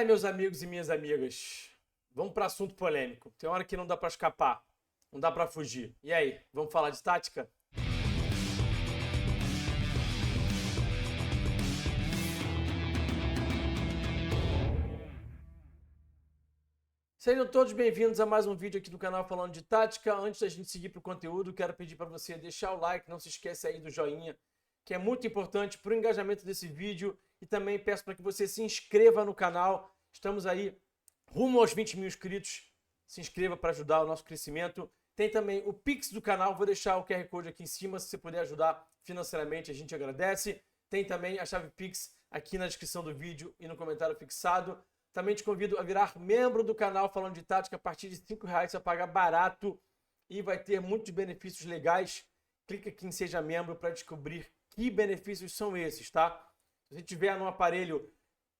Meus amigos e minhas amigas, vamos para assunto polêmico. Tem hora que não dá para escapar, não dá para fugir. E aí, vamos falar de tática? Sejam todos bem-vindos a mais um vídeo aqui do canal falando de tática. Antes da gente seguir para o conteúdo, quero pedir para você deixar o like, não se esqueça aí do joinha, que é muito importante para o engajamento desse vídeo. E também peço para que você se inscreva no canal. Estamos aí rumo aos 20 mil inscritos. Se inscreva para ajudar o nosso crescimento. Tem também o Pix do canal, vou deixar o QR Code aqui em cima. Se você puder ajudar financeiramente, a gente agradece. Tem também a chave Pix aqui na descrição do vídeo e no comentário fixado. Também te convido a virar membro do canal falando de tática. A partir de R$5 você vai pagar barato e vai ter muitos benefícios legais. Clica aqui em Seja Membro para descobrir que benefícios são esses, tá? Se você tiver num aparelho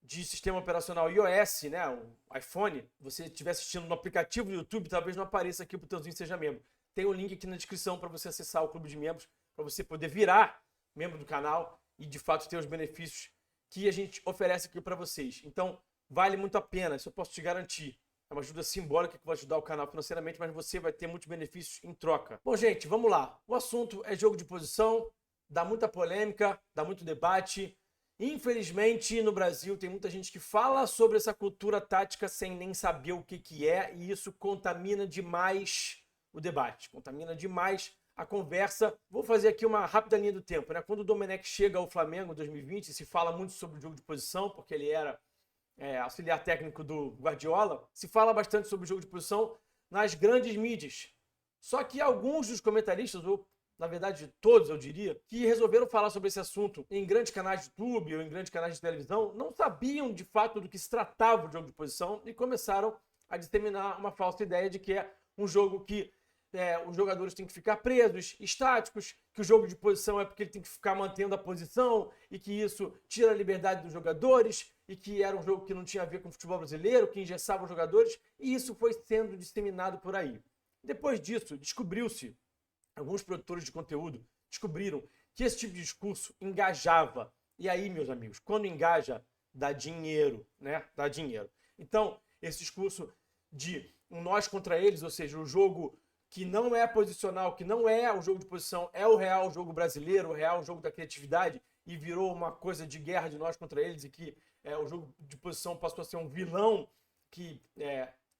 de sistema operacional iOS, né, um iPhone, você estiver assistindo no aplicativo do YouTube, talvez não apareça aqui o botãozinho Seja Membro. Tem o link aqui na descrição para você acessar o clube de membros, para você poder virar membro do canal e de fato ter os benefícios que a gente oferece aqui para vocês. Então, vale muito a pena, isso eu posso te garantir. É uma ajuda simbólica que vai ajudar o canal financeiramente, mas você vai ter muitos benefícios em troca. Bom, gente, vamos lá. O assunto é jogo de posição, dá muita polêmica, dá muito debate. Infelizmente, no Brasil, tem muita gente que fala sobre essa cultura tática sem nem saber o que é, e isso contamina demais o debate, contamina demais a conversa. Vou fazer aqui uma rápida linha do tempo, né? Quando o Domenech chega ao Flamengo em 2020, se fala muito sobre o jogo de posição, porque ele era auxiliar técnico do Guardiola, se fala bastante sobre o jogo de posição nas grandes mídias. Só que alguns dos comentaristas, ou na verdade todos eu diria, que resolveram falar sobre esse assunto em grandes canais de YouTube ou em grandes canais de televisão, não sabiam de fato do que se tratava o jogo de posição e começaram a disseminar uma falsa ideia de que é um jogo que os jogadores têm que ficar presos, estáticos, que o jogo de posição é porque ele tem que ficar mantendo a posição e que isso tira a liberdade dos jogadores e que era um jogo que não tinha a ver com o futebol brasileiro, que engessava os jogadores, e isso foi sendo disseminado por aí. Depois disso, descobriu-se, alguns produtores de conteúdo descobriram que esse tipo de discurso engajava. E aí, meus amigos, quando engaja, dá dinheiro, né? Dá dinheiro. Então, esse discurso de um nós contra eles, ou seja, o jogo que não é posicional, que não é o jogo de posição, é o real jogo brasileiro, o real jogo da criatividade, e virou uma coisa de guerra de nós contra eles, e que o jogo de posição passou a ser um vilão que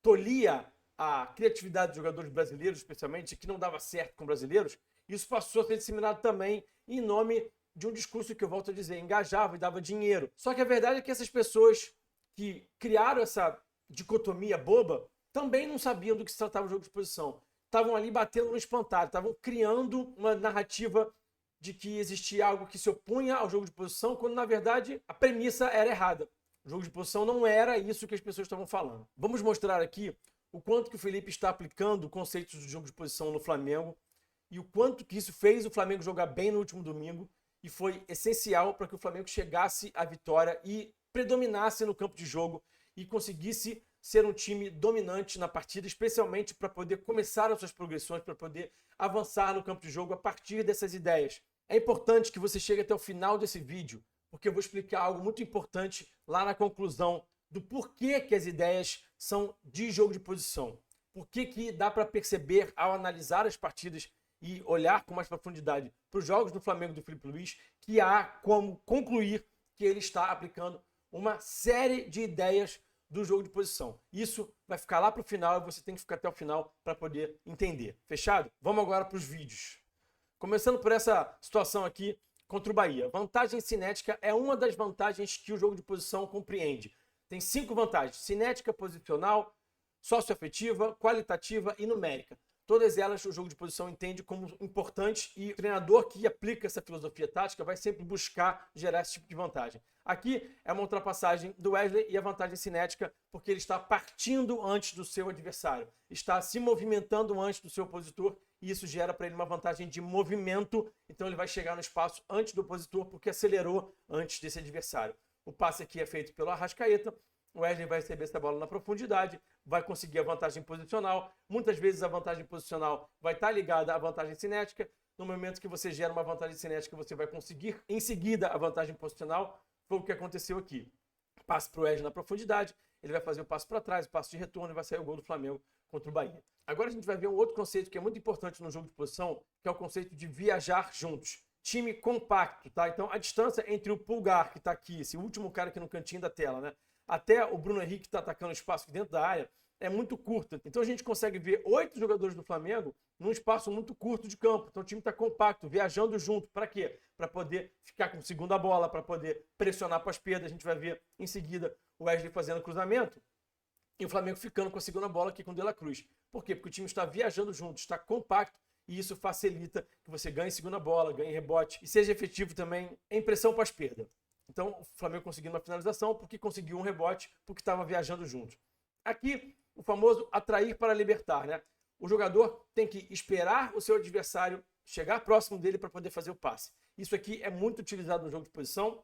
tolia a criatividade dos jogadores brasileiros, especialmente, que não dava certo com brasileiros. Isso passou a ser disseminado também em nome de um discurso que eu volto a dizer, engajava e dava dinheiro. Só que a verdade é que essas pessoas que criaram essa dicotomia boba também não sabiam do que se tratava o jogo de posição. Estavam ali batendo no espantalho, estavam criando uma narrativa de que existia algo que se opunha ao jogo de posição, quando na verdade a premissa era errada. O jogo de posição não era isso que as pessoas estavam falando. Vamos mostrar aqui o quanto que o Felipe está aplicando conceitos do jogo de posição no Flamengo e o quanto que isso fez o Flamengo jogar bem no último domingo e foi essencial para que o Flamengo chegasse à vitória e predominasse no campo de jogo e conseguisse ser um time dominante na partida, especialmente para poder começar as suas progressões, para poder avançar no campo de jogo a partir dessas ideias. É importante que você chegue até o final desse vídeo, porque eu vou explicar algo muito importante lá na conclusão do porquê que as ideias são de jogo de posição. Por que dá para perceber ao analisar as partidas e olhar com mais profundidade para os jogos do Flamengo do Felipe Luiz, que há como concluir que ele está aplicando uma série de ideias do jogo de posição. Isso vai ficar lá para o final e você tem que ficar até o final para poder entender. Fechado? Vamos agora para os vídeos. Começando por essa situação aqui contra o Bahia. Vantagem cinética é uma das vantagens que o jogo de posição compreende. Tem 5 vantagens: cinética, posicional, socioafetiva, qualitativa e numérica. Todas elas o jogo de posição entende como importantes e o treinador que aplica essa filosofia tática vai sempre buscar gerar esse tipo de vantagem. Aqui é uma ultrapassagem do Wesley e a vantagem cinética porque ele está partindo antes do seu adversário, está se movimentando antes do seu opositor e isso gera para ele uma vantagem de movimento, então ele vai chegar no espaço antes do opositor porque acelerou antes desse adversário. O passe aqui é feito pelo Arrascaeta. O Wesley vai receber essa bola na profundidade, vai conseguir a vantagem posicional. Muitas vezes a vantagem posicional vai estar ligada à vantagem cinética. No momento que você gera uma vantagem cinética, você vai conseguir em seguida a vantagem posicional. Foi o que aconteceu aqui. passe para o Wesley na profundidade, ele vai fazer o passe para trás, o passe de retorno e vai sair o gol do Flamengo contra o Bahia. Agora a gente vai ver um outro conceito que é muito importante no jogo de posição, que é o conceito de viajar juntos. Time compacto, tá? Então a distância entre o Pulgar, que está aqui, esse último cara aqui no cantinho da tela, né? Até o Bruno Henrique que está atacando o espaço aqui dentro da área, é muito curta. Então a gente consegue ver 8 jogadores do Flamengo num espaço muito curto de campo. Então o time está compacto, viajando junto. Para quê? Para poder ficar com segunda bola, para poder pressionar para as perdas. A gente vai ver em seguida o Wesley fazendo cruzamento e o Flamengo ficando com a segunda bola aqui com o De La Cruz. Por quê? Porque o time está viajando junto, está compacto e isso facilita que você ganhe segunda bola, ganhe rebote e seja efetivo também em pressão pós-perda. Então o Flamengo conseguiu uma finalização porque conseguiu um rebote, porque estava viajando junto. Aqui, o famoso atrair para libertar, né? O jogador tem que esperar o seu adversário chegar próximo dele para poder fazer o passe. Isso aqui é muito utilizado no jogo de posição.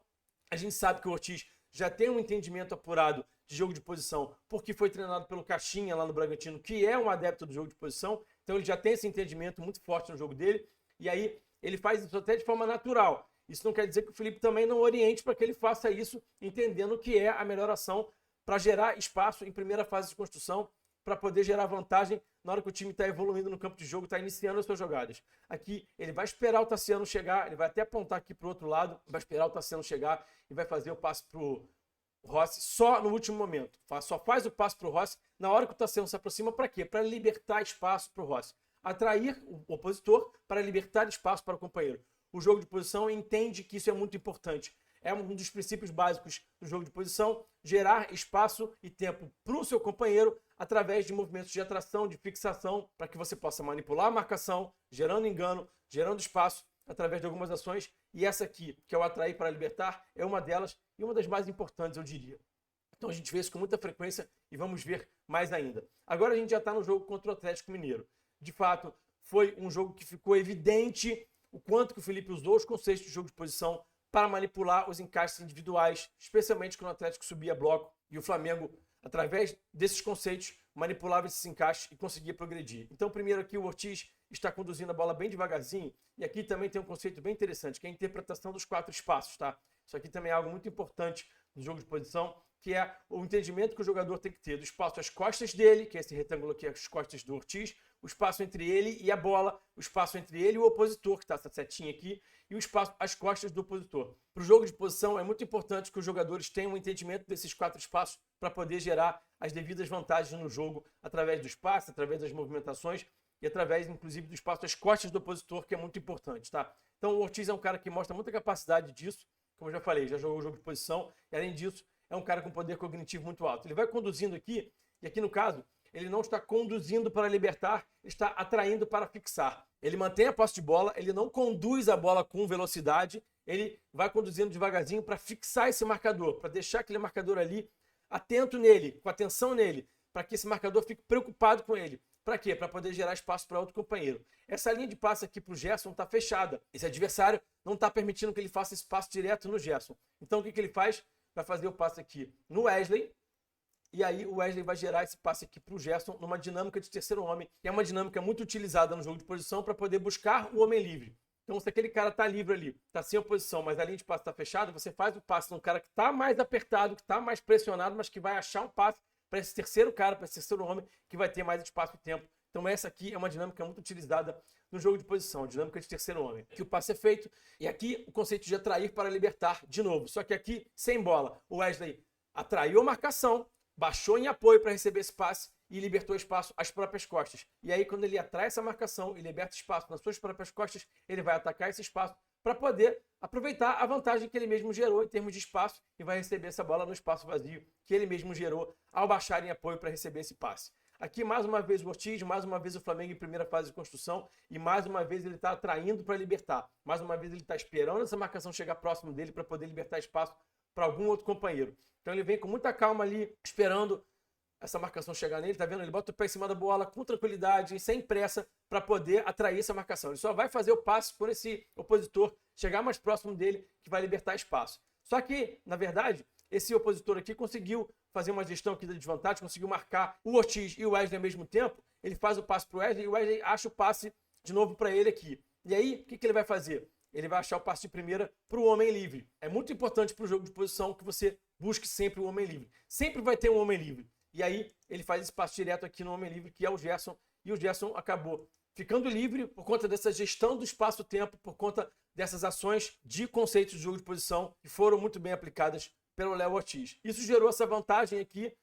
A gente sabe que o Ortiz já tem um entendimento apurado de jogo de posição, porque foi treinado pelo Caixinha lá no Bragantino, que é um adepto do jogo de posição. Então ele já tem esse entendimento muito forte no jogo dele. E aí ele faz isso até de forma natural. Isso não quer dizer que o Felipe também não oriente para que ele faça isso, entendendo que é a melhor ação para gerar espaço em primeira fase de construção, para poder gerar vantagem na hora que o time está evoluindo no campo de jogo, está iniciando as suas jogadas. Aqui ele vai esperar o Tassiano chegar, ele vai até apontar aqui para o outro lado, vai esperar o Tassiano chegar e vai fazer o passe para o Rossi só no último momento. Só faz o passe para o Rossi na hora que o Tassiano se aproxima, para quê? Para libertar espaço para o Rossi. Atrair o opositor para libertar espaço para o companheiro. O jogo de posição entende que isso é muito importante. É um dos princípios básicos do jogo de posição, gerar espaço e tempo para o seu companheiro através de movimentos de atração, de fixação, para que você possa manipular a marcação, gerando engano, gerando espaço através de algumas ações. E essa aqui, que é o atrair para libertar, é uma delas e uma das mais importantes, eu diria. Então a gente vê isso com muita frequência e vamos ver mais ainda. Agora a gente já está no jogo contra o Atlético Mineiro. De fato, foi um jogo que ficou evidente o quanto que o Felipe usou os conceitos de jogo de posição para manipular os encaixes individuais, especialmente quando o Atlético subia bloco e o Flamengo, através desses conceitos, manipulava esses encaixes e conseguia progredir. Então, primeiro aqui o Ortiz está conduzindo a bola bem devagarzinho e aqui também tem um conceito bem interessante, que é a interpretação dos 4 espaços, tá? Isso aqui também é algo muito importante no jogo de posição, que é o entendimento que o jogador tem que ter do espaço às costas dele, que é esse retângulo aqui, as costas do Ortiz, o espaço entre ele e a bola, o espaço entre ele e o opositor, que está essa setinha aqui, e o espaço às costas do opositor. Para o jogo de posição, é muito importante que os jogadores tenham um entendimento desses 4 espaços para poder gerar as devidas vantagens no jogo, através do espaço, através das movimentações e através, inclusive, do espaço às costas do opositor, que é muito importante, tá? Então, o Ortiz é um cara que mostra muita capacidade disso, como eu já falei, já jogou o jogo de posição, e além disso, é um cara com poder cognitivo muito alto. Ele vai conduzindo aqui, e aqui no caso, ele não está conduzindo para libertar, está atraindo para fixar. Ele mantém a posse de bola, ele não conduz a bola com velocidade, ele vai conduzindo devagarzinho para fixar esse marcador, para deixar aquele marcador ali atento nele, com atenção nele, para que esse marcador fique preocupado com ele. Para quê? Para poder gerar espaço para outro companheiro. Essa linha de passe aqui para o Gerson está fechada. Esse adversário não está permitindo que ele faça esse passe direto no Gerson. Então o que ele faz? Vai fazer o passe aqui no Wesley, e aí o Wesley vai gerar esse passe aqui para o Gerson numa dinâmica de terceiro homem, que é uma dinâmica muito utilizada no jogo de posição para poder buscar o homem livre. Então se aquele cara está livre ali, está sem oposição, mas a linha de passe está fechada, você faz o passe num cara que está mais apertado, que está mais pressionado, mas que vai achar um passe para esse terceiro cara, para esse terceiro homem, que vai ter mais espaço e tempo. Então essa aqui é uma dinâmica muito utilizada no jogo de posição, a dinâmica de terceiro homem. Aqui o passe é feito, e aqui o conceito de atrair para libertar de novo. Só que aqui, sem bola, o Wesley atraiu a marcação, baixou em apoio para receber esse passe e libertou espaço às próprias costas. E aí, quando ele atrai essa marcação e liberta espaço nas suas próprias costas, ele vai atacar esse espaço para poder aproveitar a vantagem que ele mesmo gerou em termos de espaço e vai receber essa bola no espaço vazio que ele mesmo gerou ao baixar em apoio para receber esse passe. Aqui, mais uma vez, o Ortiz, mais uma vez o Flamengo em primeira fase de construção e mais uma vez ele está atraindo para libertar. Mais uma vez ele está esperando essa marcação chegar próximo dele para poder libertar espaço para algum outro companheiro. Então ele vem com muita calma ali, esperando essa marcação chegar nele, tá vendo? Ele bota o pé em cima da bola com tranquilidade, sem pressa, para poder atrair essa marcação. Ele só vai fazer o passe por esse opositor chegar mais próximo dele, que vai libertar espaço. Só que, na verdade, esse opositor aqui conseguiu fazer uma gestão aqui da desvantagem, conseguiu marcar o Ortiz e o Wesley ao mesmo tempo. Ele faz o passe para o Wesley e o Wesley acha o passe de novo para ele aqui. E aí, o que ele vai fazer? Ele vai achar o passe de primeira para o homem livre. É muito importante para o jogo de posição que você busque sempre o homem livre. Sempre vai ter um homem livre. E aí ele faz esse passe direto aqui no homem livre, que é o Gerson, e o Gerson acabou ficando livre por conta dessa gestão do espaço-tempo, por conta dessas ações de conceitos de jogo de posição que foram muito bem aplicadas pelo Léo Ortiz. Isso gerou essa vantagem aqui.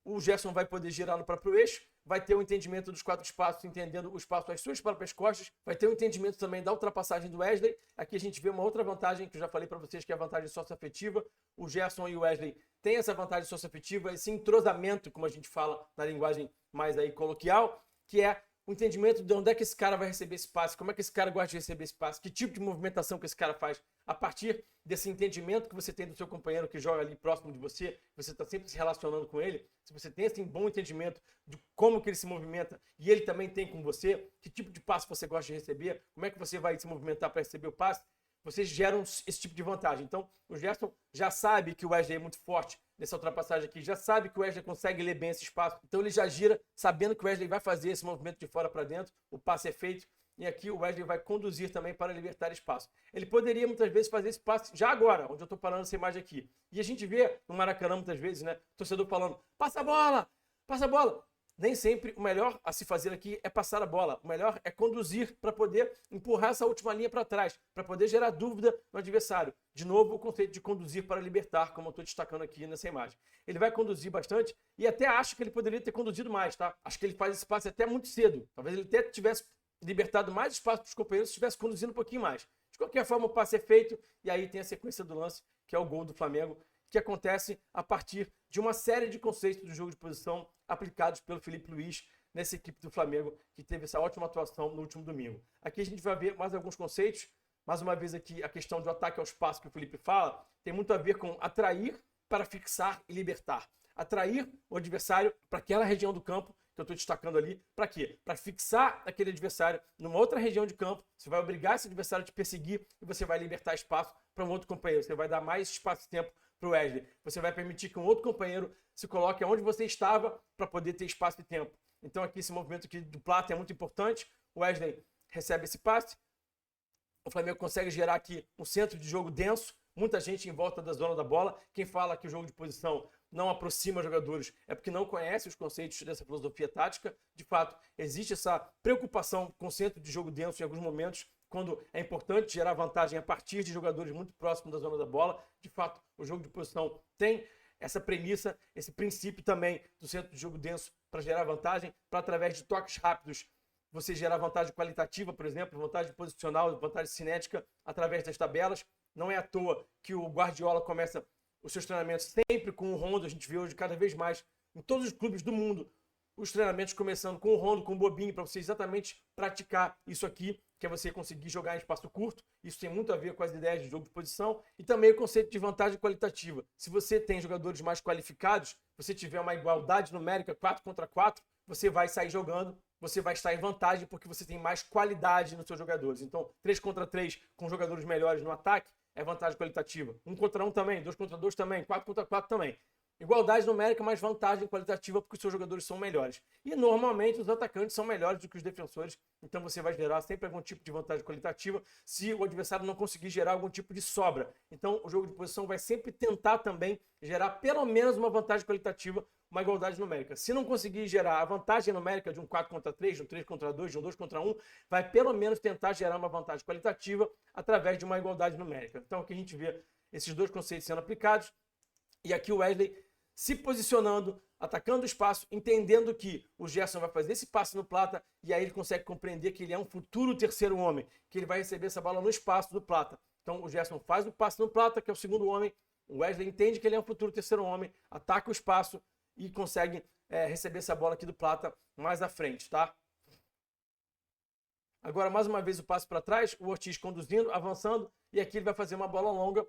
O Gerson vai poder girar no próprio eixo, vai ter o entendimento dos 4 espaços, entendendo o espaço às suas próprias costas, vai ter o entendimento também da ultrapassagem do Wesley. Aqui a gente vê uma outra vantagem que eu já falei para vocês, que é a vantagem socioafetiva. O Gerson e o Wesley têm essa vantagem socioafetiva, esse entrosamento, como a gente fala na linguagem mais aí coloquial, que é o entendimento de onde é que esse cara vai receber esse passe, como é que esse cara gosta de receber esse passe, que tipo de movimentação que esse cara faz. A partir desse entendimento que você tem do seu companheiro que joga ali próximo de você, você está sempre se relacionando com ele, se você tem esse bom entendimento de como que ele se movimenta e ele também tem com você, que tipo de passe você gosta de receber, como é que você vai se movimentar para receber o passe, vocês geram esse tipo de vantagem. Então, o Gerson já sabe que o Wesley é muito forte nessa ultrapassagem aqui, já sabe que o Wesley consegue ler bem esse espaço, então ele já gira sabendo que o Wesley vai fazer esse movimento de fora para dentro, o passe é feito, e aqui o Wesley vai conduzir também para libertar espaço. Ele poderia muitas vezes fazer esse passe já agora, onde eu estou parando essa imagem aqui. E a gente vê no Maracanã muitas vezes, né, o torcedor falando, passa a bola, passa a bola. Nem sempre o melhor a se fazer aqui é passar a bola. O melhor é conduzir para poder empurrar essa última linha para trás, para poder gerar dúvida no adversário. De novo, o conceito de conduzir para libertar, como eu estou destacando aqui nessa imagem. Ele vai conduzir bastante e até acho que ele poderia ter conduzido mais, tá? Acho que ele faz esse passe até muito cedo. Talvez ele até tivesse libertado mais espaço para os companheiros se estivesse conduzindo um pouquinho mais. De qualquer forma, o passe é feito e aí tem a sequência do lance, que é o gol do Flamengo, que acontece a partir de uma série de conceitos do jogo de posição aplicados pelo Felipe Luiz nessa equipe do Flamengo, que teve essa ótima atuação no último domingo. Aqui a gente vai ver mais alguns conceitos. Mais uma vez aqui, a questão do ataque ao espaço que o Felipe fala, tem muito a ver com atrair para fixar e libertar. Atrair o adversário para aquela região do campo, que eu estou destacando ali, para quê? Para fixar aquele adversário numa outra região de campo, você vai obrigar esse adversário a te perseguir e você vai libertar espaço para um outro companheiro, você vai dar mais espaço e tempo para o Wesley. Você vai permitir que um outro companheiro se coloque onde você estava para poder ter espaço e tempo. Então aqui esse movimento aqui do Plata é muito importante. O Wesley recebe esse passe. O Flamengo consegue gerar aqui um centro de jogo denso, muita gente em volta da zona da bola. Quem fala que o jogo de posição não aproxima jogadores é porque não conhece os conceitos dessa filosofia tática. De fato, existe essa preocupação com o centro de jogo denso em alguns momentos, quando é importante gerar vantagem a partir de jogadores muito próximos da zona da bola. De fato, o jogo de posição tem essa premissa, esse princípio também do centro de jogo denso para gerar vantagem, para através de toques rápidos você gerar vantagem qualitativa, por exemplo, vantagem posicional, vantagem cinética através das tabelas. Não é à toa que o Guardiola começa os seus treinamentos sempre com o Rondo. A gente vê hoje cada vez mais em todos os clubes do mundo os treinamentos começando com o Rondo, com o Bobinho, para você exatamente praticar isso aqui, que é você conseguir jogar em espaço curto. Isso tem muito a ver com as ideias de jogo de posição e também o conceito de vantagem qualitativa. Se você tem jogadores mais qualificados, você tiver uma igualdade numérica 4 contra 4, você vai sair jogando, você vai estar em vantagem porque você tem mais qualidade nos seus jogadores. Então, 3 contra 3 com jogadores melhores no ataque é vantagem qualitativa. 1 contra 1 também, 2 contra 2 também, 4 contra 4 também. Igualdade numérica, mais vantagem qualitativa porque os seus jogadores são melhores. E normalmente os atacantes são melhores do que os defensores, então você vai gerar sempre algum tipo de vantagem qualitativa se o adversário não conseguir gerar algum tipo de sobra. Então o jogo de posição vai sempre tentar também gerar pelo menos uma vantagem qualitativa, uma igualdade numérica. Se não conseguir gerar a vantagem numérica de um 4 contra 3, de um 3 contra 2, de um 2 contra 1, vai pelo menos tentar gerar uma vantagem qualitativa através de uma igualdade numérica. Então aqui a gente vê esses dois conceitos sendo aplicados. E aqui o Wesley se posicionando, atacando o espaço, entendendo que o Gerson vai fazer esse passe no Plata e aí ele consegue compreender que ele é um futuro terceiro homem, que ele vai receber essa bola no espaço do Plata. Então o Gerson faz o passe no Plata, que é o segundo homem, o Wesley entende que ele é um futuro terceiro homem, ataca o espaço e consegue receber essa bola aqui do Plata mais à frente, tá? Agora, mais uma vez, o passe para trás, o Ortiz conduzindo, avançando, e aqui ele vai fazer uma bola longa.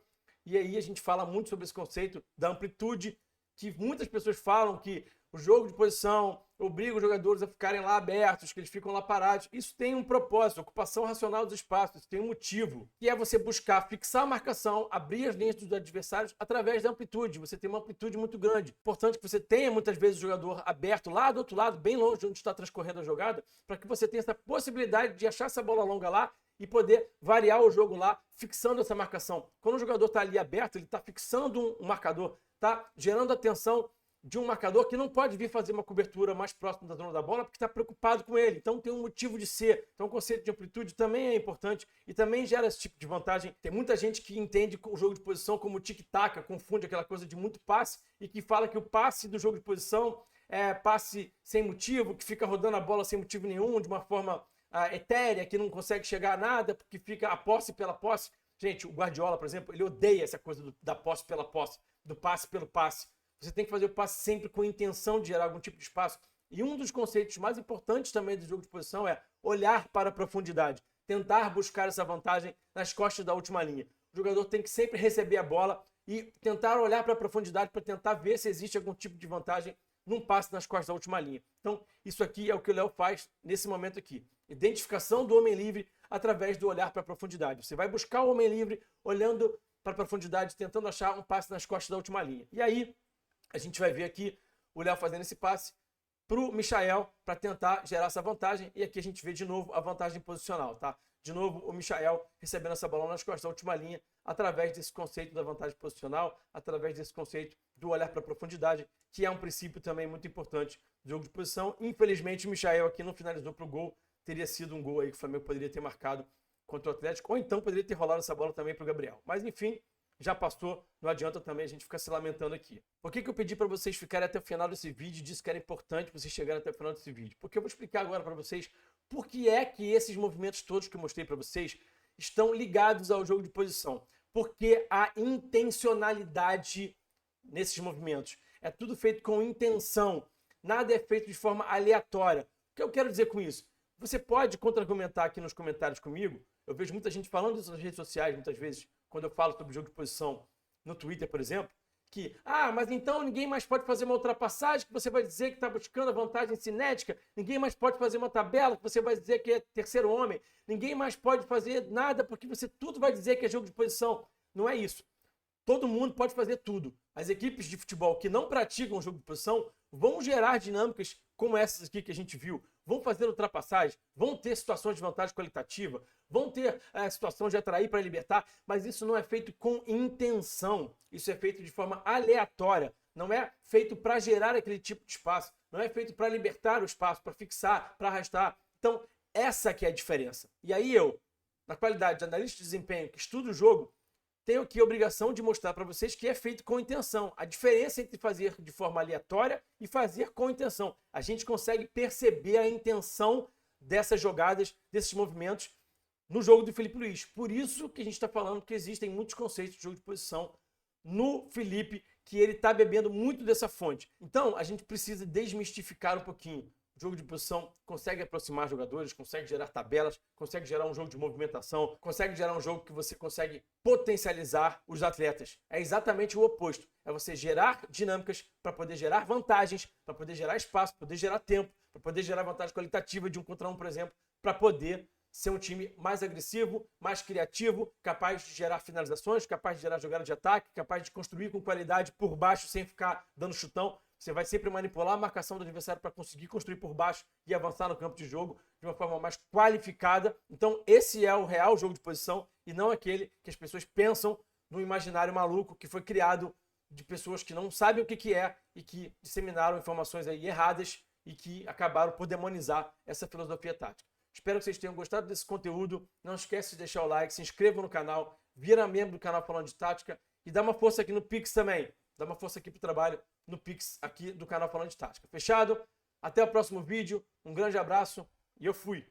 E aí a gente fala muito sobre esse conceito da amplitude, que muitas pessoas falam que o jogo de posição obriga os jogadores a ficarem lá abertos, que eles ficam lá parados. Isso tem um propósito, ocupação racional dos espaços, isso tem um motivo, que é você buscar fixar a marcação, abrir as linhas dos adversários através da amplitude. Você tem uma amplitude muito grande. Importante que você tenha muitas vezes o jogador aberto lá do outro lado, bem longe de onde está transcorrendo a jogada, para que você tenha essa possibilidade de achar essa bola longa lá e poder variar o jogo lá, fixando essa marcação. Quando o jogador está ali aberto, ele está fixando um marcador está gerando a atenção de um marcador que não pode vir fazer uma cobertura mais próxima da zona da bola porque está preocupado com ele. Então tem um motivo de ser. Então o conceito de amplitude também é importante e também gera esse tipo de vantagem. Tem muita gente que entende o jogo de posição como tic-tac, confunde aquela coisa de muito passe e que fala que o passe do jogo de posição é passe sem motivo, que fica rodando a bola sem motivo nenhum, de uma forma etérea, que não consegue chegar a nada, porque fica a posse pela posse. Gente, o Guardiola, por exemplo, ele odeia essa coisa da posse pela posse, do passe pelo passe. Você tem que fazer o passe sempre com a intenção de gerar algum tipo de espaço. E um dos conceitos mais importantes também do jogo de posição é olhar para a profundidade, tentar buscar essa vantagem nas costas da última linha. O jogador tem que sempre receber a bola e tentar olhar para a profundidade para tentar ver se existe algum tipo de vantagem num passe nas costas da última linha. Então, isso aqui é o que o Léo faz nesse momento aqui. Identificação do homem livre através do olhar para a profundidade. Você vai buscar o homem livre olhando para a profundidade, tentando achar um passe nas costas da última linha. E aí, a gente vai ver aqui o Léo fazendo esse passe para o Michael para tentar gerar essa vantagem. E aqui a gente vê de novo a vantagem posicional, tá? De novo o Michael recebendo essa bola nas costas da última linha através desse conceito da vantagem posicional, através desse conceito do olhar para a profundidade, que é um princípio também muito importante do jogo de posição. Infelizmente o Michael aqui não finalizou para o gol. Teria sido um gol aí que o Flamengo poderia ter marcado contra o Atlético, ou então poderia ter rolado essa bola também para o Gabriel. Mas enfim, já passou, não adianta também a gente ficar se lamentando aqui. Por que eu pedi para vocês ficarem até o final desse vídeo e disse que era importante vocês chegarem até o final desse vídeo? Porque eu vou explicar agora para vocês por que é que esses movimentos todos que eu mostrei para vocês estão ligados ao jogo de posição. Porque há intencionalidade nesses movimentos. É tudo feito com intenção. Nada é feito de forma aleatória. O que eu quero dizer com isso? Você pode contra-argumentar aqui nos comentários comigo. Eu vejo muita gente falando isso nas redes sociais, muitas vezes, quando eu falo sobre jogo de posição no Twitter, por exemplo, que, mas então ninguém mais pode fazer uma ultrapassagem, que você vai dizer que está buscando a vantagem cinética, ninguém mais pode fazer uma tabela, que você vai dizer que é terceiro homem, ninguém mais pode fazer nada, porque você tudo vai dizer que é jogo de posição. Não é isso. Todo mundo pode fazer tudo. As equipes de futebol que não praticam o jogo de posição vão gerar dinâmicas como essas aqui que a gente viu. Vão fazer ultrapassagem, vão ter situações de vantagem qualitativa, vão ter situação de atrair para libertar, mas isso não é feito com intenção. Isso é feito de forma aleatória. Não é feito para gerar aquele tipo de espaço. Não é feito para libertar o espaço, para fixar, para arrastar. Então, essa que é a diferença. E aí eu, na qualidade de analista de desempenho que estuda o jogo, tenho aqui a obrigação de mostrar para vocês que é feito com intenção. A diferença entre fazer de forma aleatória e fazer com intenção. A gente consegue perceber a intenção dessas jogadas, desses movimentos no jogo do Felipe Luiz. Por isso que a gente está falando que existem muitos conceitos de jogo de posição no Felipe, que ele está bebendo muito dessa fonte. Então, a gente precisa desmistificar um pouquinho. O jogo de posição consegue aproximar jogadores, consegue gerar tabelas, consegue gerar um jogo de movimentação, consegue gerar um jogo que você consegue potencializar os atletas. É exatamente o oposto. É você gerar dinâmicas para poder gerar vantagens, para poder gerar espaço, para poder gerar tempo, para poder gerar vantagem qualitativa de 1 contra 1, por exemplo, para poder ser um time mais agressivo, mais criativo, capaz de gerar finalizações, capaz de gerar jogada de ataque, capaz de construir com qualidade por baixo sem ficar dando chutão. Você vai sempre manipular a marcação do adversário para conseguir construir por baixo e avançar no campo de jogo de uma forma mais qualificada. Então, esse é o real jogo de posição e não aquele que as pessoas pensam no imaginário maluco que foi criado de pessoas que não sabem o que é e que disseminaram informações aí erradas e que acabaram por demonizar essa filosofia tática. Espero que vocês tenham gostado desse conteúdo. Não esquece de deixar o like, se inscreva no canal, vira membro do canal Falando de Tática e dá uma força aqui no Pix também. Dá uma força aqui pro trabalho no Pix aqui do canal Falando de Tática. Fechado? Até o próximo vídeo. Um grande abraço e eu fui!